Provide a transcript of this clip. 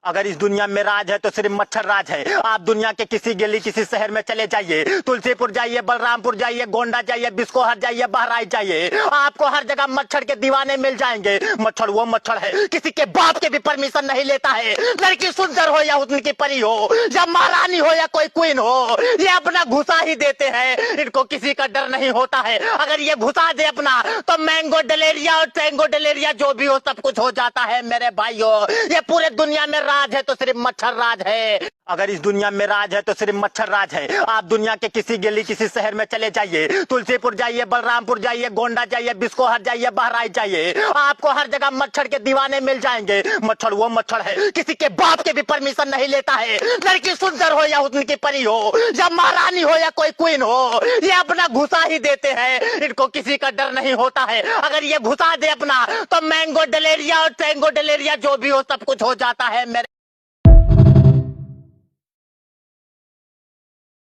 अगर इस दुनिया में राज है तो सिर्फ मच्छर राज है। आप दुनिया के किसी गली किसी शहर में चले जाइए, तुलसीपुर जाइए, बलरामपुर जाइए, गोंडा जाइए, बिस्कोहर जाइए, बहराइच जाइए, आपको हर जगह मच्छर के दीवाने मिल जाएंगे। मच्छर वो मच्छर है किसी के बाप के भी परमिशन नहीं लेता है। लड़की सुंदर हो या उनकी परी हो, या महारानी हो या कोई क्वीन हो, ये अपना घुसा ही देते हैं। इनको किसी का डर नहीं होता है। अगर ये घुसा दे अपना तो मैंगो डलेरिया और टेंगो डलेरिया जो भी हो सब कुछ हो जाता है मेरे भाइयों। ये पूरे दुनिया में राज है तो सिर्फ मच्छर राज है। अगर इस दुनिया में राज है तो सिर्फ मच्छर राज है। आप दुनिया के किसी गली किसी शहर में चले जाइए, तुलसीपुर जाइए, बलरामपुर जाइए, गोंडा जाइए, बिस्कोहर जाइए, बहराइच जाइए, आपको हर जगह मच्छर के दीवाने मिल जाएंगे। मच्छर वो मच्छर है किसी के बाप के भी परमिशन नहीं लेता है। लड़की सुंदर हो या उनकी परी हो, या महारानी हो या कोई क्वीन हो, ये अपना घुसा ही देते हैं। इनको किसी का डर नहीं होता है। अगर ये घुसा दे अपना तो मैंगो डलेरिया और टेंगो डलेरिया जो भी हो सब कुछ हो जाता है मेरे